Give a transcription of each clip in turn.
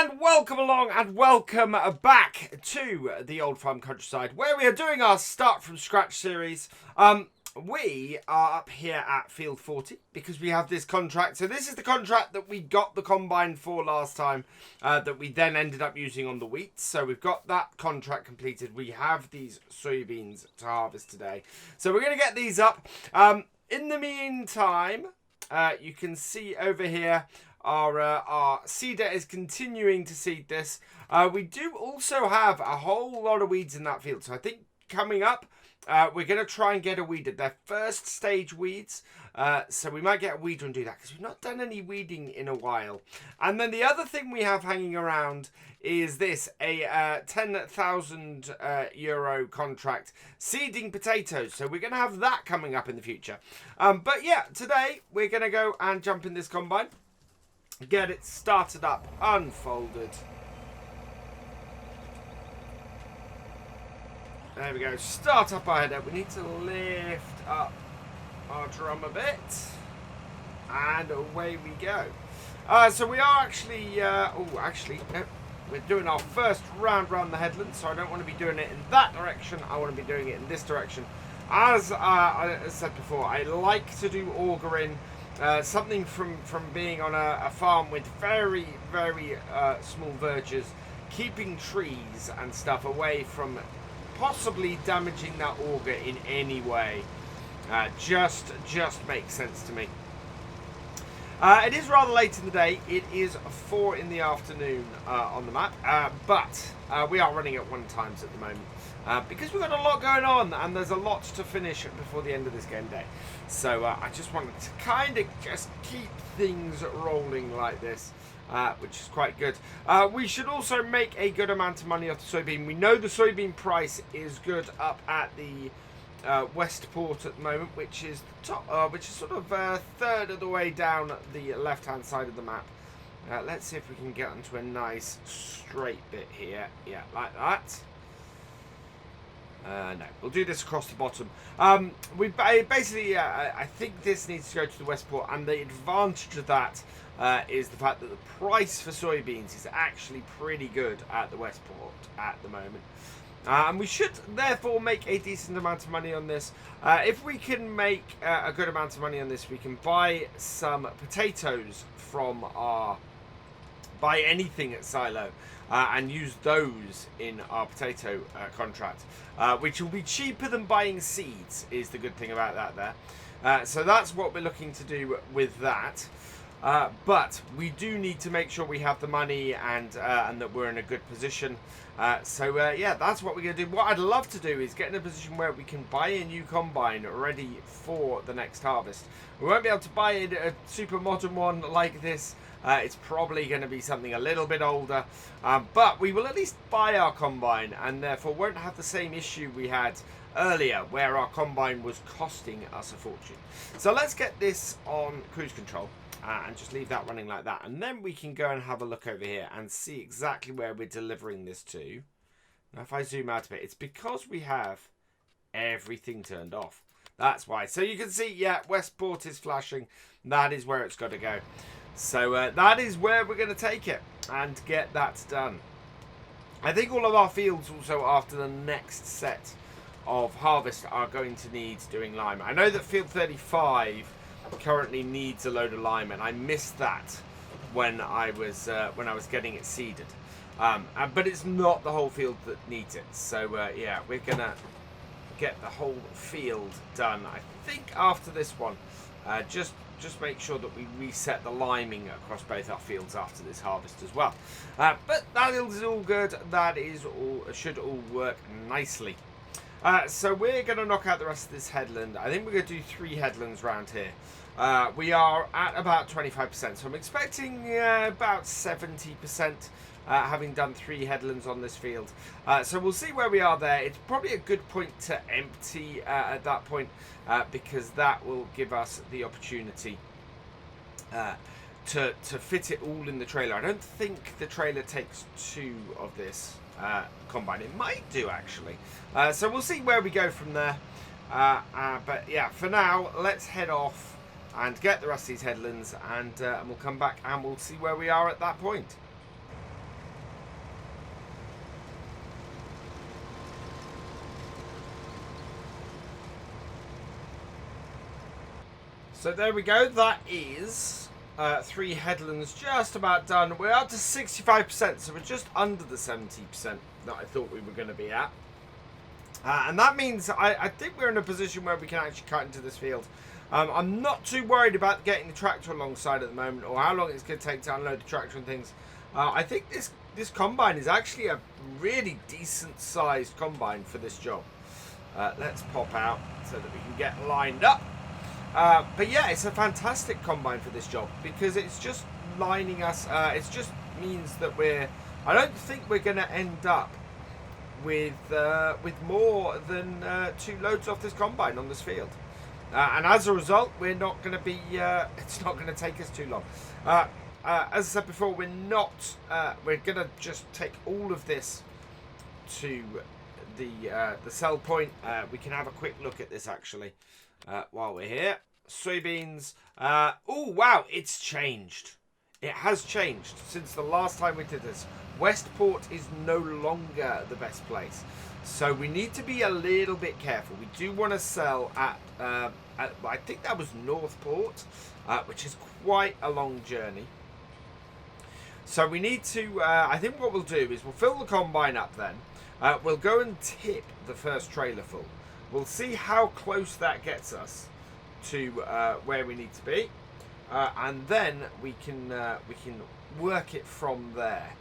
And welcome along and welcome back to the Old Farm Countryside, where we are doing our Start From Scratch series. We are up here at Field 40 because we have this contract. So this is the contract that we got the combine for last time, that we then ended up using on the wheat. So we've got that contract completed. We have these soybeans to harvest today. So we're going to get these up. In the meantime, you can see over here, our seeder is continuing to seed this. We do also have a whole lot of weeds in that field. So I think coming up, we're going to try and get a weeder. They're first stage weeds. So we might get a weeder and do that because we've not done any weeding in a while. And then the other thing we have hanging around is this, a 10,000 euro contract seeding potatoes. So we're going to have that coming up in the future. But yeah, today we're going to go and jump in this combine. Get it started up, unfolded. There we go. Start up our header. We need to lift up our drum a bit. And away we go. So we are actually... no, we're doing our first round around the headland. So I don't want to be doing it in that direction. I want to be doing it in this direction. As I said before, I like to do augering. Something from being on a farm with very, very small verges, keeping trees and stuff away from possibly damaging that auger in any way. Just makes sense to me. It is rather late in the day. It is 4 in the afternoon on the map, but we are running at 1 times at the moment. Because we've got a lot going on and there's a lot to finish before the end of this game day. So I just wanted to kind of just keep things rolling like this, which is quite good. We should also make a good amount of money off the soybean. We know the soybean price is good up at the Westport at the moment, which is which is sort of a third of the way down the left-hand side of the map. Let's see if we can get onto a nice straight bit here. Yeah, like that. No, we'll do this across the bottom. We basically, I think this needs to go to the Westport, and the advantage of that is the fact that the price for soybeans is actually pretty good at the Westport at the moment. And we should therefore make a decent amount of money on this. If we can make a good amount of money on this, we can buy some potatoes from buy anything at Silo and use those in our potato contract, which will be cheaper than buying seeds, is the good thing about that there. So that's what we're looking to do with that. But we do need to make sure we have the money and that we're in a good position. Yeah, that's what we're going to do. What I'd love to do is get in a position where we can buy a new combine ready for the next harvest. We won't be able to buy a super modern one like this. It's probably going to be something a little bit older, but we will at least buy our combine and therefore won't have the same issue we had earlier where our combine was costing us a fortune. So let's get this on cruise control and just leave that running like that, and then we can go and have a look over here and see exactly where we're delivering this to. Now if I zoom out a bit, it's because we have everything turned off. That's why. So you can see, yeah, Westport is flashing. That is where it's got to go. So that is where we're going to take it and get that done. I think all of our fields also after the next set of harvest are going to need doing lime. I know that field 35 currently needs a load of lime, and I missed that when I was getting it seeded. But it's not the whole field that needs it. So yeah, we're going to get the whole field done. I think after this one, just make sure that we reset the liming across both our fields after this harvest as well. But that is all good. That is all, should all work nicely. So we're going to knock out the rest of this headland. I think we're going to do 3 headlands around here. We are at about 25%, so I'm expecting about 70%. Having done 3 headlands on this field. So we'll see where we are there. It's probably a good point to empty at that point, because that will give us the opportunity to fit it all in the trailer. I don't think the trailer takes 2 of this combine. It might do, actually. So we'll see where we go from there. But yeah, for now, let's head off and get the rest of these headlands, and we'll come back and we'll see where we are at that point. So there we go. That is 3 headlands just about done. We're up to 65%, so we're just under the 70% that I thought we were going to be at. And that means I think we're in a position where we can actually cut into this field. I'm not too worried about getting the tractor alongside at the moment, or how long it's going to take to unload the tractor and things. I think this combine is actually a really decent sized combine for this job. Let's pop out so that we can get lined up. But yeah, it's a fantastic combine for this job because it's just lining us. It just means that I don't think we're going to end up with more than 2 loads off this combine on this field. And as a result, we're not going to be. It's not going to take us too long. As I said before, we're not. We're going to just take all of this to the sell point. We can have a quick look at this actually while we're here. Soybeans. Oh wow, it's changed. It has changed since the last time we did this. Westport is no longer the best place, so we need to be a little bit careful. We do want to sell at I think that was Northport, which is quite a long journey. So we need to, I think what we'll do is we'll fill the combine up then. We'll go and tip the first trailer full. We'll see how close that gets us to where we need to be. And then we can work it from there.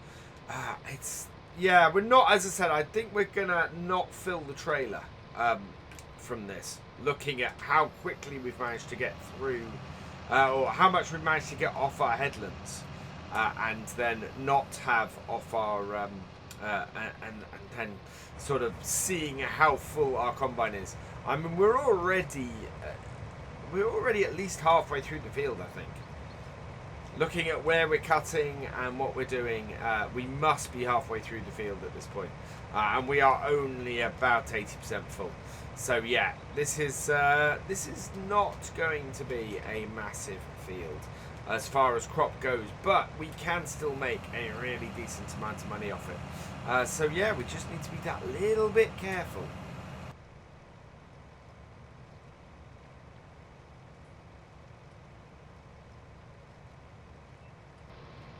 We're not, as I said, I think we're going to not fill the trailer from this. Looking at how quickly we've managed to get through, or how much we've managed to get off our headlands. And then not have off our and then sort of seeing how full our combine is. I mean, we're already at least halfway through the field, I think. Looking at where we're cutting and what we're doing, we must be halfway through the field at this point, and we are only about 80% full. So yeah, this is not going to be a massive field as far as crop goes, but we can still make a really decent amount of money off it. So yeah, we just need to be that little bit careful.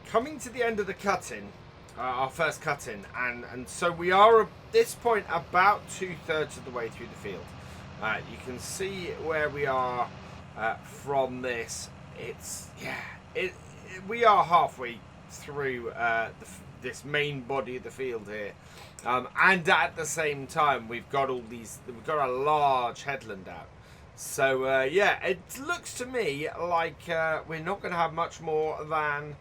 Coming to the end of the cutting, our first cutting, and so we are at this point about 2/3 of the way through the field. You can see where we are from this. We are halfway through this main body of the field here, and at the same time we've got a large headland out. So yeah, it looks to me like we're not going to have much more than.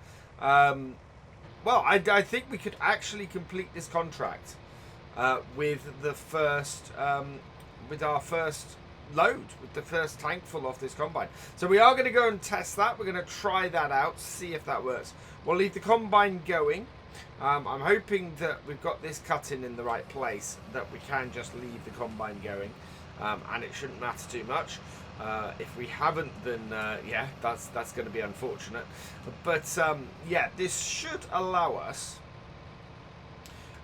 Well, I think we could actually complete this contract with the first, with our first load, with the first tank full off this combine. So we are going to go and test that. We're going to try that out, see if that works. We'll leave the combine going. I'm hoping that we've got this cutting in the right place, that we can just leave the combine going, and it shouldn't matter too much. If we haven't, then yeah, that's going to be unfortunate. But yeah, this should allow us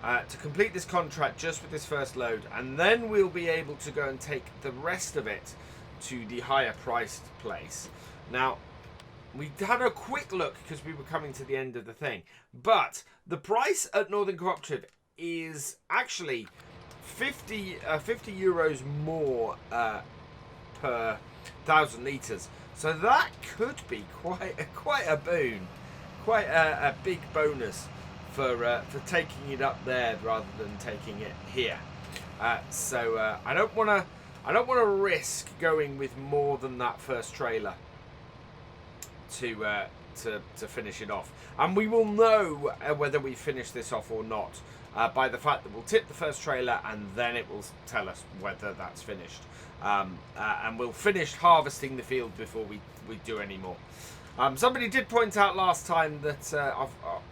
to complete this contract just with this first load, and then we'll be able to go and take the rest of it to the higher priced place. Now, we had a quick look because we were coming to the end of the thing, but the price at Northern Cooperative is actually 50 euros more per 1,000 litres, so that could be quite a boon, quite a big bonus for taking it up there rather than taking it here. So I don't want to risk going with more than that first trailer to finish it off, and we will know whether we finish this off or not by the fact that we'll tip the first trailer, and then it will tell us whether that's finished. And we'll finish harvesting the field before we do any more. Somebody did point out last time that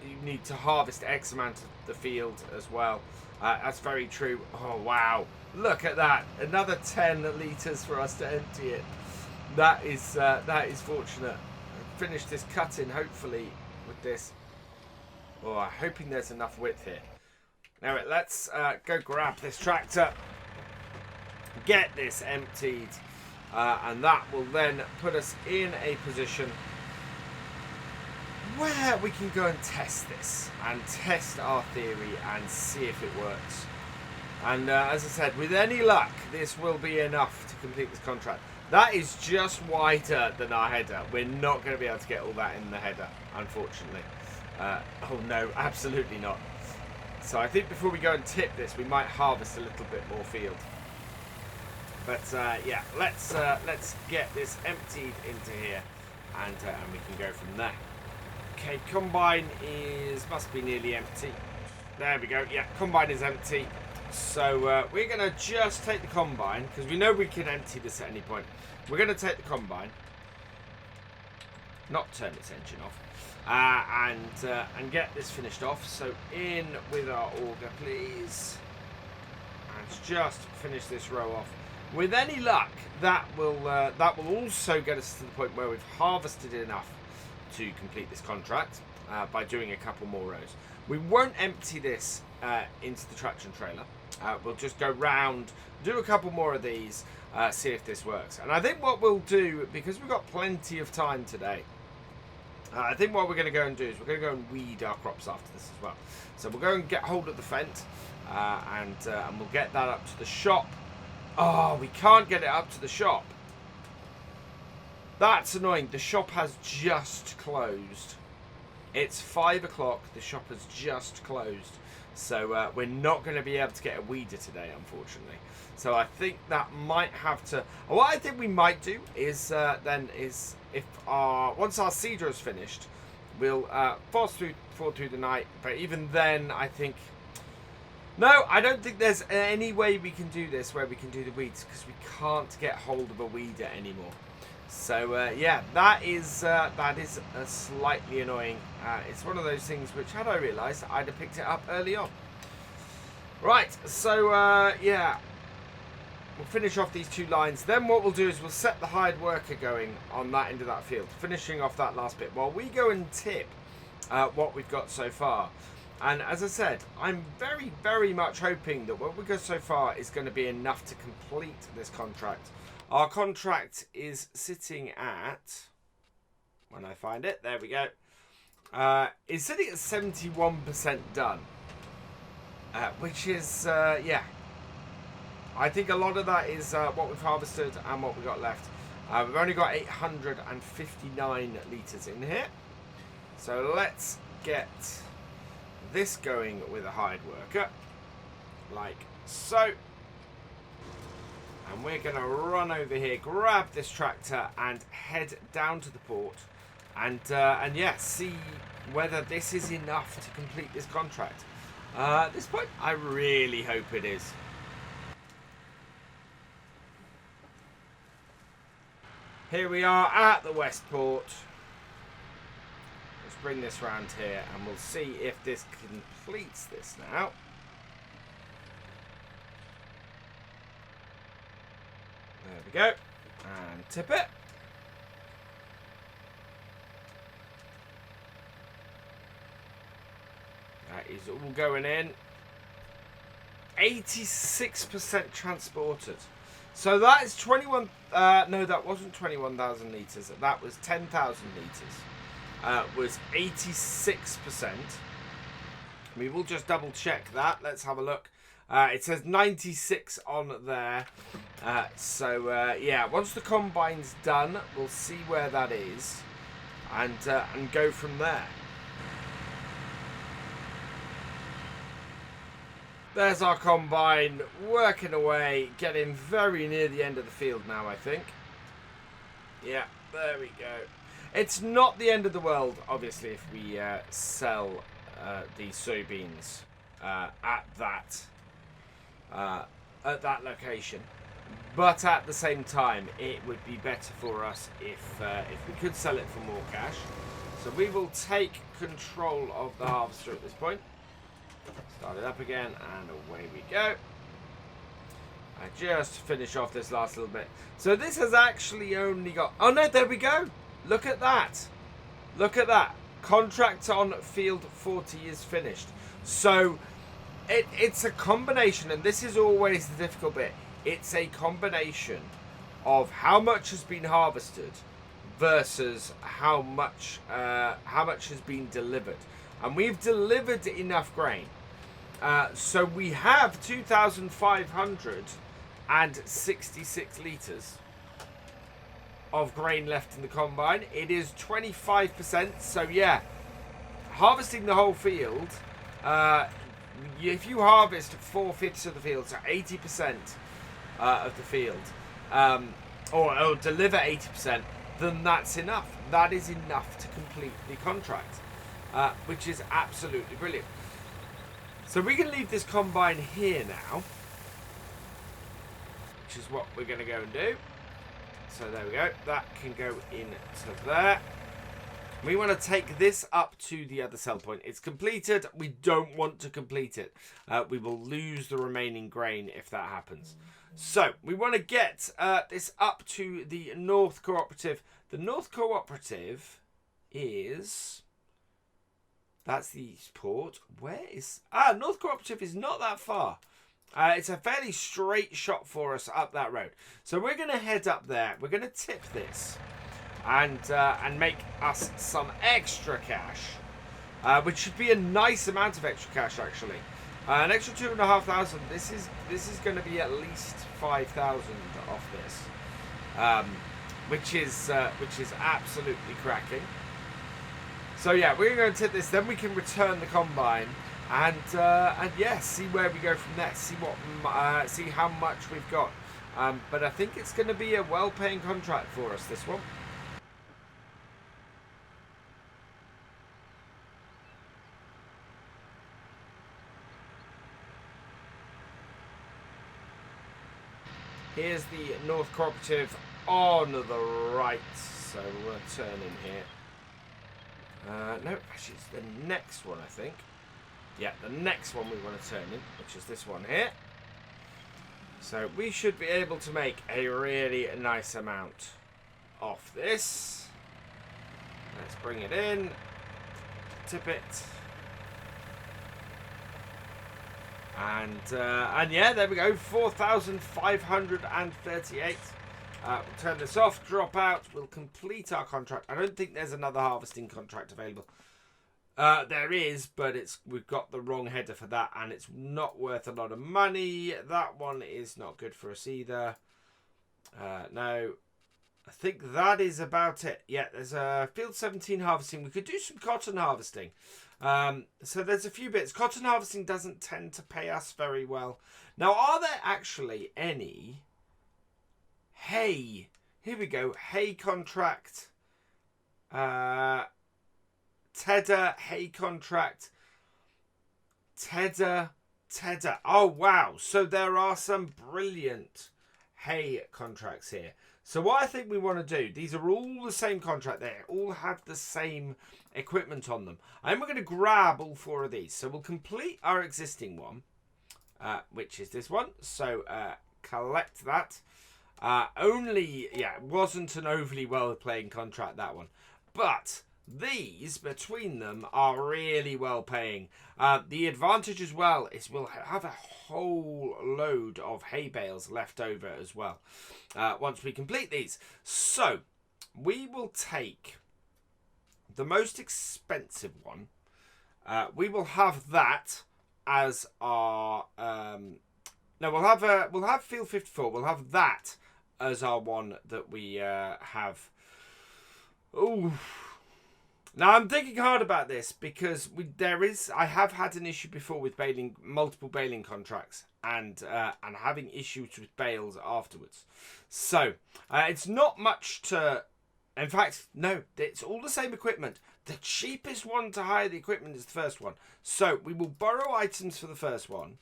you need to harvest X amount of the field as well. That's very true. Oh wow, look at that, another 10 litres for us to empty it. That is fortunate. Finish this cutting hopefully with this. Oh, I'm hoping there's enough width here. Now let's go grab this tractor, get this emptied, and that will then put us in a position where we can go and test this and test our theory and see if it works. And as I said, with any luck, this will be enough to complete this contract. That is just wider than our header. We're not going to be able to get all that in the header, unfortunately. Oh no, absolutely not. So I think before we go and tip this, we might harvest a little bit more field. But yeah, let's get this emptied into here, and we can go from there. Okay, combine must be nearly empty. There we go. Yeah, combine is empty. So we're going to just take the combine, because we know we can empty this at any point. We're going to take the combine, not turn its engine off, and get this finished off. So in with our auger, please, and just finish this row off. With any luck, that will also get us to the point where we've harvested enough to complete this contract by doing a couple more rows. We won't empty this into the traction trailer. We'll just go round, do a couple more of these, see if this works. And I think what we'll do, because we've got plenty of time today, I think what we're going to go and do is we're going to go and weed our crops after this as well. So we'll go and get hold of the fence, and we'll get that up to the shop. Oh, we can't get it up to the shop. That's annoying. The shop has just closed. It's 5 o'clock. The shop has just closed. So we're not going to be able to get a weeder today, unfortunately. So I think that might have to... What I think we might do is if once our seeder is finished, we'll fall through the night. But even then, I think... No, I don't think there's any way we can do this where we can do the weeds, because we can't get hold of a weeder anymore. So yeah, that is slightly annoying. It's one of those things which, had I realised, I'd have picked it up early on. Right, so yeah, we'll finish off these 2 lines. Then what we'll do is we'll set the hired worker going on that end of that field, finishing off that last bit while we go and tip what we've got so far. And as I said, I'm very, very much hoping that what we've got so far is going to be enough to complete this contract. Our contract is sitting at, when I find it, there we go, is sitting at 71% done, which is, yeah, I think a lot of that is what we've harvested and what we've got left. We've only got 859 litres in here, so let's get this going with a hired worker, like so. And we're going to run over here, grab this tractor, and head down to the port, and yeah, see whether this is enough to complete this contract. At this point, I really hope it is. Here we are at the West Port. Let's bring this round here, and we'll see if this completes this now. There we go, and tip it. That is all going in. 86% transported. So that is 21, no, that wasn't 21,000 litres. That was 10,000 litres. Was 86%. We will just double check that. Let's have a look. It says 96 on there. So yeah, once the combine's done, we'll see where that is, and go from there. There's our combine working away, getting very near the end of the field now, I think. Yeah, there we go. It's not the end of the world, obviously, if we sell the soybeans at that location. But at the same time, it would be better for us if we could sell it for more cash. So we will take control of the harvester at this point. Start it up again, and away we go. I just finish off this last little bit. So this has actually only got... Oh no, there we go. Look at that. Look at that. Contract on field 40 is finished. So it's a combination, and this is always the difficult bit. It's a combination of how much has been harvested versus how much has been delivered. And we've delivered enough grain. So we have 2,566 litres of grain left in the combine. It is 25%. So yeah, harvesting the whole field, if you harvest 4/5 of the field, so 80% of the field, or deliver 80%, then that's enough. That is enough to complete the contract, which is absolutely brilliant. So we can leave this combine here now, which is what we're going to go and do. So there we go. That can go into there. We want to take this up to the other sell point. It's completed. We don't want to complete it. We will lose the remaining grain if that happens. So we want to get this up to the North Cooperative. The North Cooperative is... That's the East Port. Where is... North Cooperative is not that far. It's a fairly straight shot for us up that road. So we're going to head up there. We're going to tip this and make us some extra cash, which should be a nice amount of extra cash actually. An extra 2,500. This is going to be at least 5,000 off this, which is absolutely cracking. So yeah, we're going to tip this. Then we can return the combine. And yeah, see where we go from there. See how much we've got. But I think it's going to be a well-paying contract for us, this one. Here's the North Cooperative on the right. So we'll turn in here. No, actually it's the next one, I think. Yeah, the next one we want to turn in, which is this one here. So we should be able to make a really nice amount off this. Let's bring it in, tip it, and yeah, there we go, 4,538. We'll turn this off, drop out, we'll complete our contract. I don't think there's another harvesting contract available. There is, but we've got the wrong header for that, and it's not worth a lot of money. That one is not good for us either. No, I think that is about it. Yeah, there's a field 17 harvesting. We could do some cotton harvesting. So there's a few bits. Cotton harvesting doesn't tend to pay us very well. Now, are there actually any hay? Here we go. Hay contract. Tedder, hay contract, Tedder. Oh, wow. So there are some brilliant hay contracts here. So what I think we want to do, these are all the same contract. They all have the same equipment on them. And we're going to grab all 4 of these. So we'll complete our existing one, which is this one. So collect that. It wasn't an overly well-playing contract, that one. But... these between them are really well paying. The advantage as well is we'll have a whole load of hay bales left over as well once we complete these. So we will take the most expensive one. We will have that as our we'll have field 54. We'll have that as our one that we have. Ooh. Now, I'm thinking hard about this because I have had an issue before with multiple baling contracts and having issues with bales afterwards. So, it's not much to... In fact, no, it's all the same equipment. The cheapest one to hire the equipment is the first one. So, we will borrow items for the first one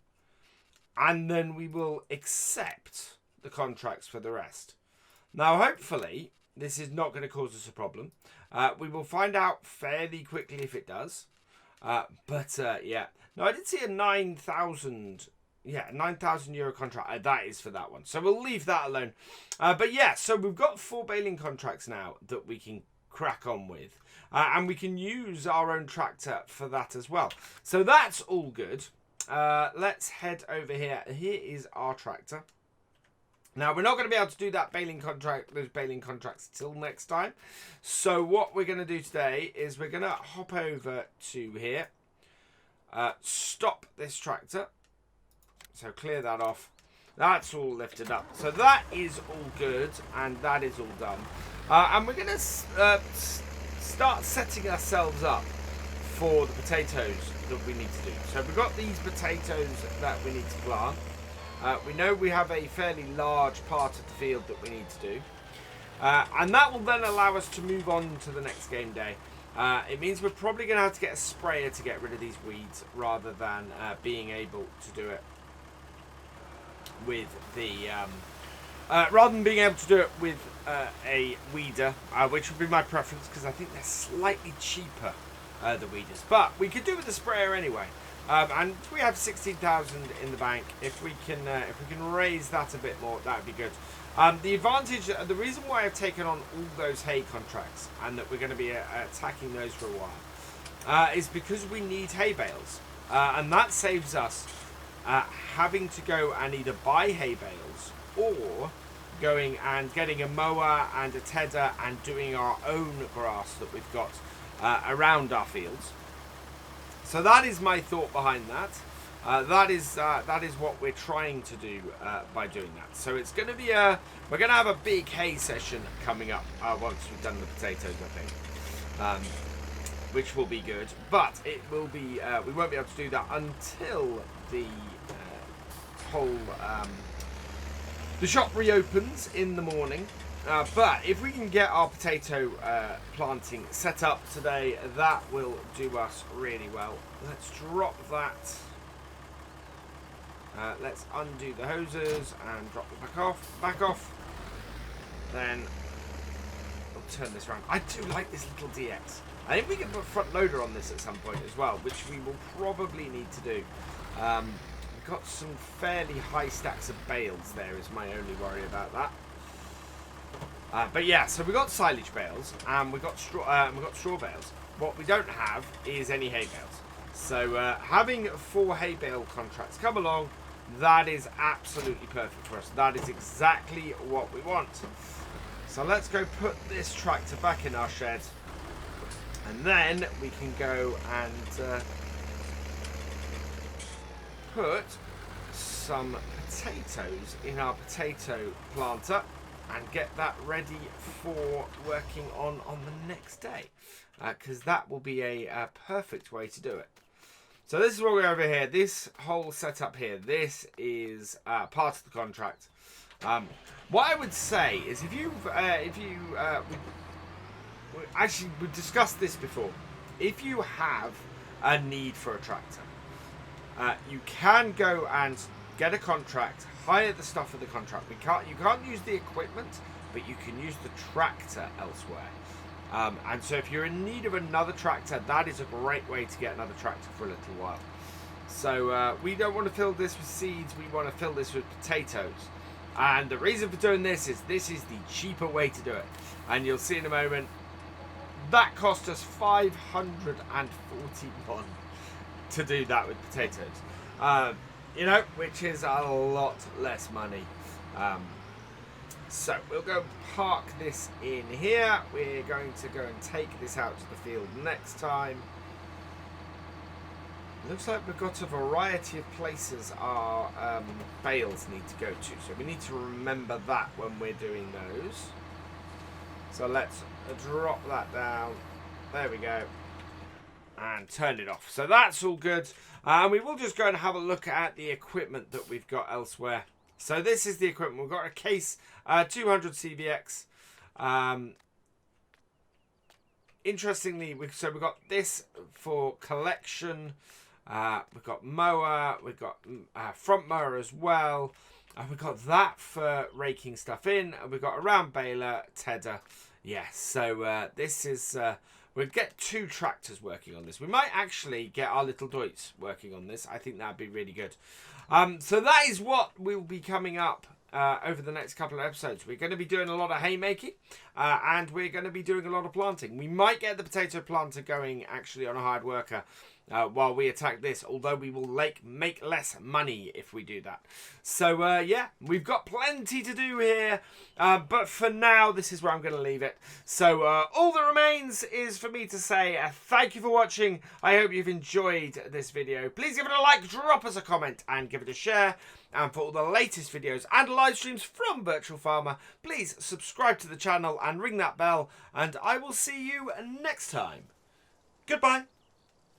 and then we will accept the contracts for the rest. Now, hopefully, this is not going to cause us a problem. We will find out fairly quickly if it does. Yeah. No, I did see a 9,000 euro contract. That is for that one. So we'll leave that alone. But yeah, so we've got 4 baling contracts now that we can crack on with. And we can use our own tractor for that as well. So that's all good. Let's head over here. Here is our tractor. Now, we're not going to be able to do that those baling contracts till next time. So what we're going to do today is we're going to hop over to here. Stop this tractor. So clear that off. That's all lifted up. So that is all good, and that is all done. And we're going to start setting ourselves up for the potatoes that we need to do. So we've got these potatoes that we need to plant. We know we have a fairly large part of the field that we need to do. And that will then allow us to move on to the next game day. It means we're probably going to have to get a sprayer to get rid of these weeds rather than being able to do it with the a weeder, which would be my preference because I think they're slightly cheaper, the weeders. But we could do it with the sprayer anyway. And we have 16,000 in the bank. If we can raise that a bit more, that would be good. The reason why I've taken on all those hay contracts and that we're going to be attacking those for a while is because we need hay bales, and that saves us having to go and either buy hay bales or going and getting a mower and a tedder and doing our own grass that we've got around our fields. So that is my thought behind that. That is what we're trying to do by doing that. So it's going to be we're going to have a big hay session coming up once we've done the potatoes, I think, which will be good. But it will be we won't be able to do that until the whole the shop reopens in the morning. But if we can get our potato planting set up today, that will do us really well. Let's drop that. Let's undo the hoses and drop it back off. Then we'll turn this around. I do like this little DX. I think we can put front loader on this at some point as well, which we will probably need to do. We've got some fairly high stacks of bales there is my only worry about that. But yeah, so we've got silage bales and we've got straw bales. What we don't have is any hay bales. So having 4 hay bale contracts come along, that is absolutely perfect for us. That is exactly what we want. So let's go put this tractor back in our shed, and then we can go and put some potatoes in our potato planter and get that ready for working on the next day, because that will be a perfect way to do it. So this is what we have over here. This whole setup here, this is part of the contract. What I would say is we've discussed this before. If you have a need for a tractor, you can go and get a contract, hire the stuff for the contract. You can't use the equipment, but you can use the tractor elsewhere. And so if you're in need of another tractor, that is a great way to get another tractor for a little while. So we don't want to fill this with seeds, we want to fill this with potatoes. And the reason for doing this is the cheaper way to do it. And you'll see in a moment, that cost us 541 to do that with potatoes. Which is a lot less money. So we'll go park this in here. We're going to go and take this out to the field next time. Looks like we've got a variety of places our bales need to go to. So we need to remember that when we're doing those. So let's drop that down. There we go. And turn it off. So that's all good. And we will just go and have a look at the equipment that we've got elsewhere. So this is the equipment. We've got a case 200 CVX. Interestingly, we've got this for collection. We've got mower. We've got front mower as well. And we've got that for raking stuff in. And we've got a round baler, tedder. Yes, so this is... we'll get 2 tractors working on this. We might actually get our little Deutz working on this. I think that'd be really good. So that is what will be coming up over the next couple of episodes. We're going to be doing a lot of haymaking, and we're going to be doing a lot of planting. We might get the potato planter going actually on a hired worker while we attack this, although we will make less money if we do that. So yeah, we've got plenty to do here, but for now this is where I'm going to leave it. So all that remains is for me to say thank you for watching. I hope you've enjoyed this video. Please give it a like, drop us a comment and give it a share. And for all the latest videos and live streams from Virtual Farmer, please subscribe to the channel and ring that bell, and I will see you next time. Goodbye.